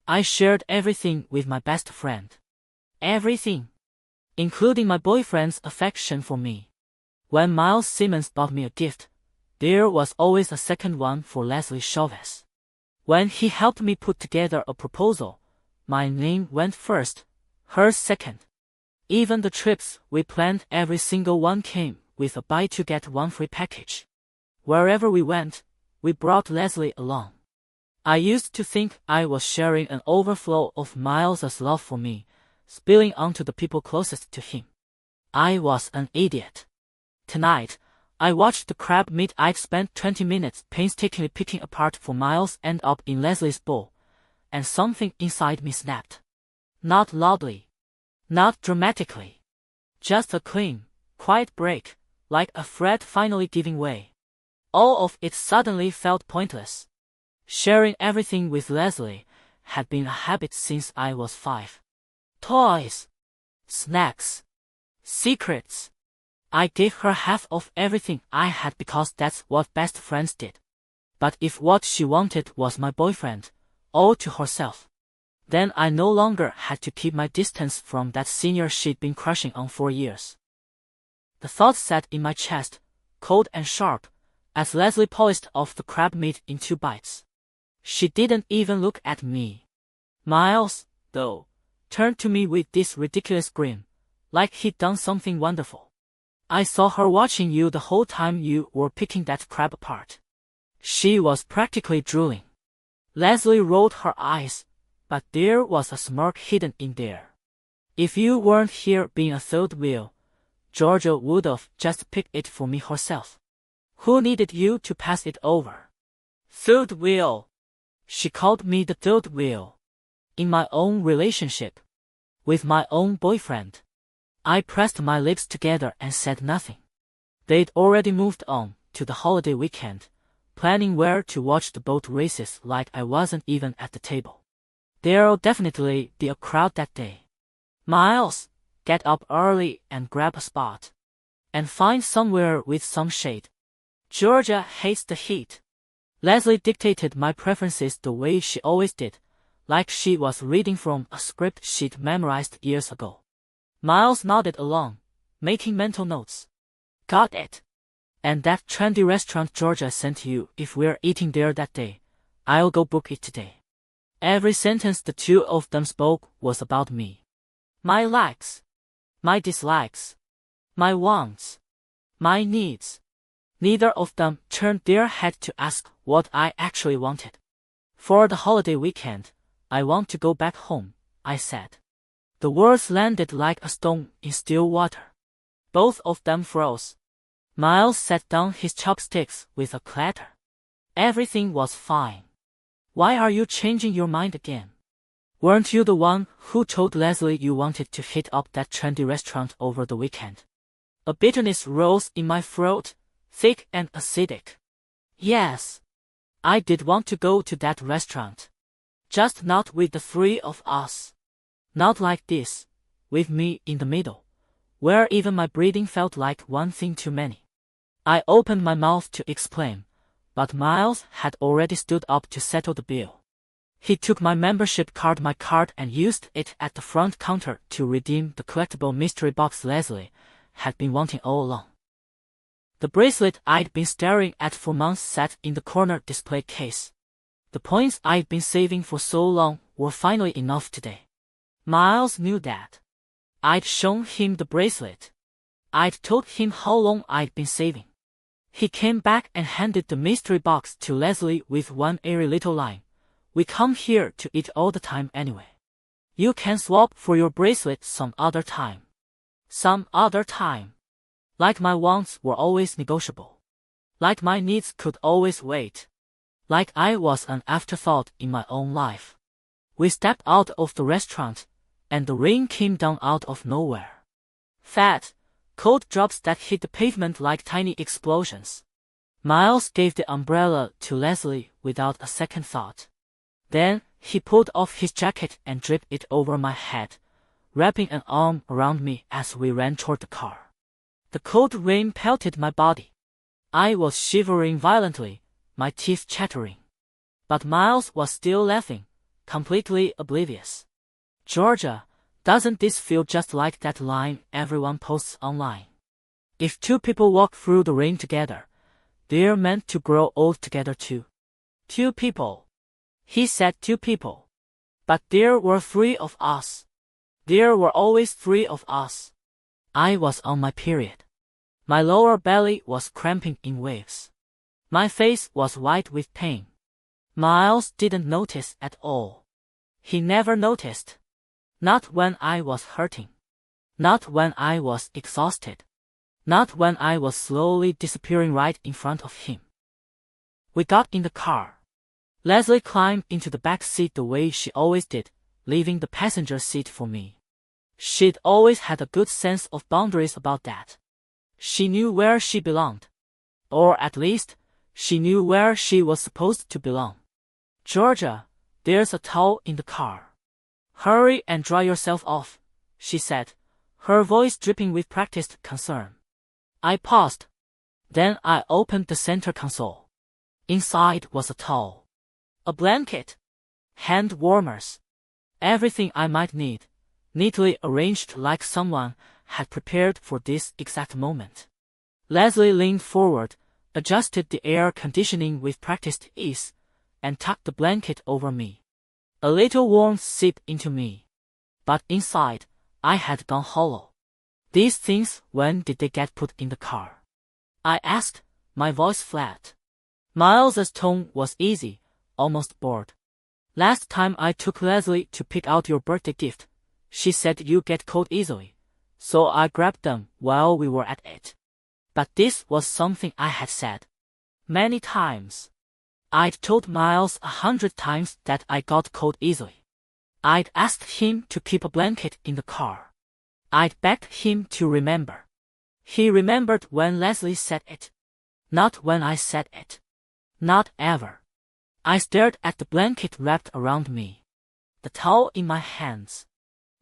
I shared everything with my best friend. Everything. Including my boyfriend's affection for me. When Miles Simmons bought me a gift, there was always a second one for Leslie Chavez. When he helped me put together a proposal, my name went first, hers second. Even the trips we planned, every single one came with a buy-two-get-one free package. Wherever we went, we brought Leslie along. I used to think I was sharing an overflow of Miles's love for me, spilling onto the people closest to him. I was an idiot. Tonight, I watched the crab meat I'd spent 20 minutes painstakingly picking apart for Miles end up in Leslie's bowl, and something inside me snapped. Not loudly. Not dramatically. Just a clean, quiet break, like a thread finally giving way. All of it suddenly felt pointless. Sharing everything with Leslie had been a habit since I was 5. Toys. Snacks. Secrets. I gave her half of everything I had because that's what best friends did. But if what she wanted was my boyfriend, all to herself, then I no longer had to keep my distance from that senior she'd been crushing on for years. The thought sat in my chest, cold and sharp, as Leslie polished off the crab meat in 2 bites. She didn't even look at me. Miles, though, turned to me with this ridiculous grin, like he'd done something wonderful. I saw her watching you the whole time you were picking that crab apart. She was practically drooling. Leslie rolled her eyes, but there was a smirk hidden in there. If you weren't here being a third wheel, Georgia would've just picked it for me herself. Who needed you to pass it over? Third wheel. She called me the third wheel. In my own relationship. With my own boyfriend. I pressed my lips together and said nothing. They'd already moved on to the holiday weekend, planning where to watch the boat races like I wasn't even at the table. There'll definitely be a crowd that day. Miles, get up early and grab a spot. And find somewhere with some shade. Georgia hates the heat. Leslie dictated my preferences the way she always did, like she was reading from a script she'd memorized years ago. Miles nodded along, making mental notes. Got it. And that trendy restaurant Georgia sent you, if we're eating there that day, I'll go book it today. Every sentence the two of them spoke was about me. My likes. My dislikes. My wants. My needs. Neither of them turned their head to ask what I actually wanted. For the holiday weekend, I want to go back home, I said. The words landed like a stone in still water. Both of them froze. Miles set down his chopsticks with a clatter. Everything was fine. Why are you changing your mind again? Weren't you the one who told Leslie you wanted to hit up that trendy restaurant over the weekend? A bitterness rose in my throat, thick and acidic. Yes. I did want to go to that restaurant. Just not with the 3 of us. Not like this, with me in the middle, where even my breathing felt like one thing too many. I opened my mouth to explain, but Miles had already stood up to settle the bill. He took my membership card, and used it at the front counter to redeem the collectible mystery box Leslie had been wanting all along. The bracelet I'd been staring at for months sat in the corner display case. The points I'd been saving for so long were finally enough today. Miles knew that. I'd shown him the bracelet. I'd told him how long I'd been saving. He came back and handed the mystery box to Leslie with one airy little line. We come here to eat all the time anyway. You can swap for your bracelet some other time. Some other time. Like my wants were always negotiable. Like my needs could always wait. Like I was an afterthought in my own life. We stepped out of the restaurant, and the rain came down out of nowhere. Fat, cold drops that hit the pavement like tiny explosions. Miles gave the umbrella to Leslie without a second thought. Then he pulled off his jacket and draped it over my head, wrapping an arm around me as we ran toward the car. The cold rain pelted my body. I was shivering violently, my teeth chattering. But Miles was still laughing, completely oblivious. Georgia, doesn't this feel just like that line everyone posts online? If two people walk through the rain together, they're meant to grow old together too. Two people. He said 2 people. But there were 3 of us. There were always 3 of us. I was on my period. My lower belly was cramping in waves. My face was white with pain. Miles didn't notice at all. He never noticed. Not when I was hurting. Not when I was exhausted. Not when I was slowly disappearing right in front of him. We got in the car. Leslie climbed into the back seat the way she always did, leaving the passenger seat for me. She'd always had a good sense of boundaries about that. She knew where she belonged. Or at least, she knew where she was supposed to belong. Georgia, there's a towel in the car. Hurry and dry yourself off, she said, her voice dripping with practiced concern. I paused. Then I opened the center console. Inside was a towel. A blanket. Hand warmers. Everything I might need, neatly arranged like someone had prepared for this exact moment. Leslie leaned forward, adjusted the air conditioning with practiced ease, and tucked the blanket over me. A little warmth seeped into me. But inside, I had gone hollow. These things, when did they get put in the car? I asked, my voice flat. Miles's tone was easy, almost bored. Last time I took Leslie to pick out your birthday gift, she said you get cold easily, so I grabbed them while we were at it. But this was something I had said many times. I'd told Miles 100 times that I got cold easily. I'd asked him to keep a blanket in the car. I'd begged him to remember. He remembered when Leslie said it. Not when I said it. Not ever. I stared at the blanket wrapped around me, the towel in my hands,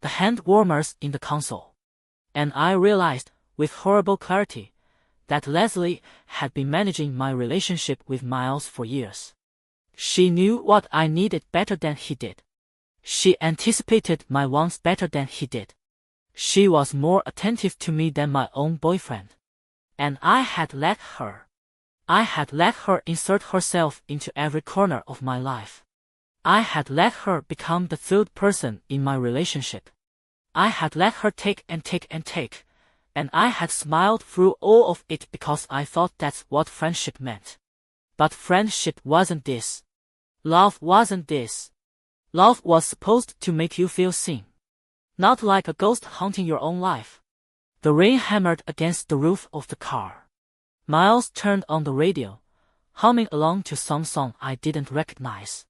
the hand warmers in the console. And I realized, with horrible clarity, that Leslie had been managing my relationship with Miles for years. She knew what I needed better than he did. She anticipated my wants better than he did. She was more attentive to me than my own boyfriend. And I had let her. I had let her insert herself into every corner of my life. I had let her become the third person in my relationship. I had let her take and take and take, and I had smiled through all of it because I thought that's what friendship meant. But friendship wasn't this. Love wasn't this. Love was supposed to make you feel seen. Not like a ghost haunting your own life. The rain hammered against the roof of the car. Miles turned on the radio, humming along to some song I didn't recognize.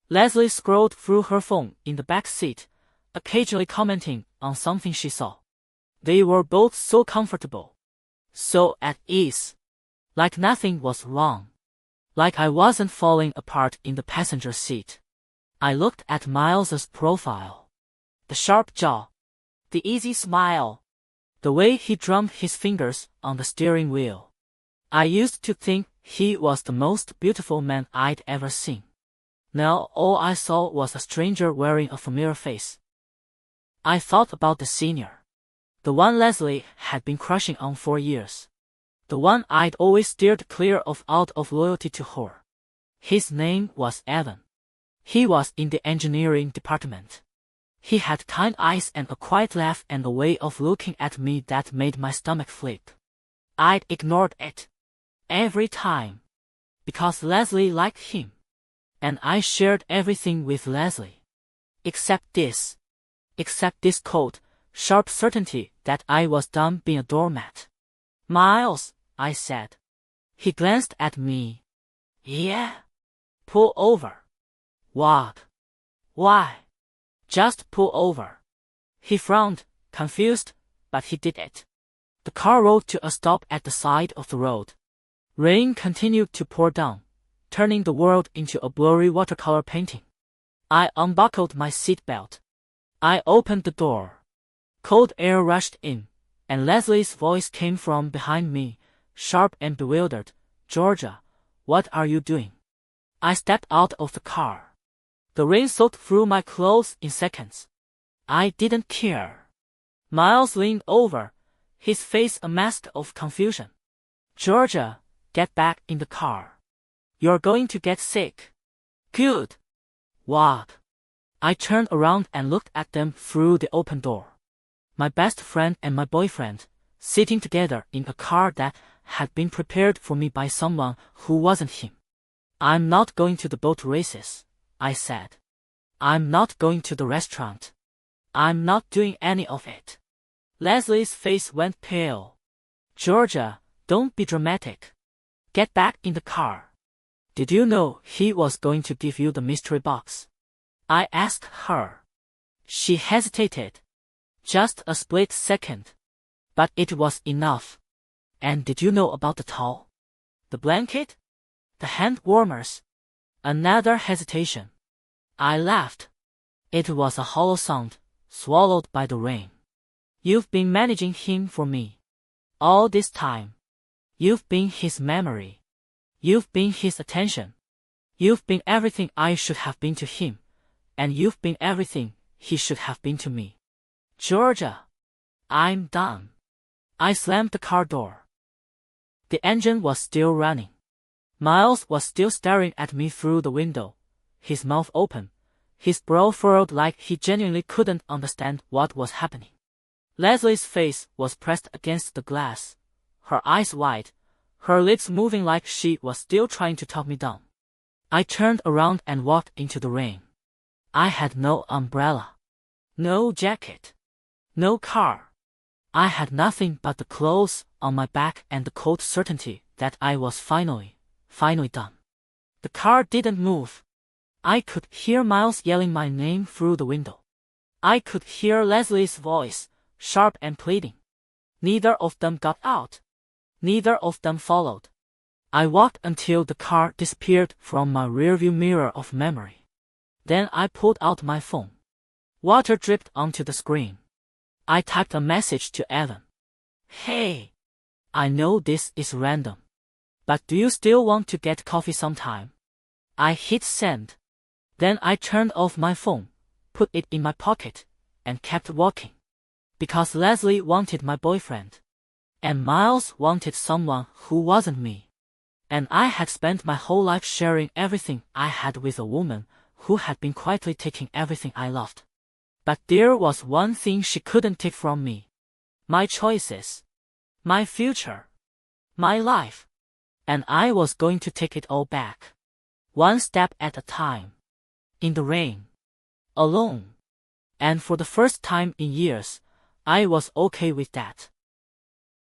Leslie scrolled through her phone in the back seat, occasionally commenting on something she saw. They were both so comfortable, so at ease, like nothing was wrong, like I wasn't falling apart in the passenger seat. I looked at Miles's profile. The sharp jaw, the easy smile, the way he drummed his fingers on the steering wheel. I used to think he was the most beautiful man I'd ever seen. Now all I saw was a stranger wearing a familiar face. I thought about the senior. The one Leslie had been crushing on for years. The one I'd always steered clear of out of loyalty to her. His name was Evan. He was in the engineering department. He had kind eyes and a quiet laugh and a way of looking at me that made my stomach flip. I'd ignored it. Every time. Because Leslie liked him. And I shared everything with Leslie. Except this. Except this cold, sharp certainty that I was done being a doormat. Miles, I said. He glanced at me. Yeah. Pull over. What? Why? Just pull over. He frowned, confused, but he did it. The car rolled to a stop at the side of the road. Rain continued to pour down, turning the world into a blurry watercolor painting. I unbuckled my seatbelt. I opened the door. Cold air rushed in, and Leslie's voice came from behind me, sharp and bewildered. Georgia, what are you doing? I stepped out of the car. The rain soaked through my clothes in seconds. I didn't care. Miles leaned over, his face a mask of confusion. Georgia, get back in the car. You're going to get sick. Good. What? I turned around and looked at them through the open door. My best friend and my boyfriend, sitting together in a car that had been prepared for me by someone who wasn't him. I'm not going to the boat races, I said. I'm not going to the restaurant. I'm not doing any of it. Leslie's face went pale. Georgia, don't be dramatic. Get back in the car. Did you know he was going to give you the mystery box? I asked her. She hesitated. Just a split second. But it was enough. And did you know about the towel? The blanket? The hand warmers? Another hesitation. I laughed. It was a hollow sound, swallowed by the rain. You've been managing him for me. All this time. You've been his memory. You've been his attention. You've been everything I should have been to him. And you've been everything he should have been to me. Georgia. I'm done. I slammed the car door. The engine was still running. Miles was still staring at me through the window, his mouth open, his brow furrowed like he genuinely couldn't understand what was happening. Leslie's face was pressed against the glass, her eyes wide, her lips moving like she was still trying to talk me down. I turned around and walked into the rain. I had no umbrella, no jacket, no car. I had nothing but the clothes on my back and the cold certainty that I was finally done. The car didn't move. I could hear Miles yelling my name through the window. I could hear Leslie's voice, sharp and pleading. Neither of them got out. Neither of them followed. I walked until the car disappeared from my rearview mirror of memory. Then I pulled out my phone. Water dripped onto the screen. I typed a message to Evan. Hey, I know this is random, but do you still want to get coffee sometime? I hit send. Then I turned off my phone, put it in my pocket, and kept walking. Because Leslie wanted my boyfriend. And Miles wanted someone who wasn't me. And I had spent my whole life sharing everything I had with a woman who had been quietly taking everything I loved. But there was one thing she couldn't take from me. My choices. My future. My life. And I was going to take it all back. One step at a time. In the rain. Alone. And for the first time in years, I was okay with that.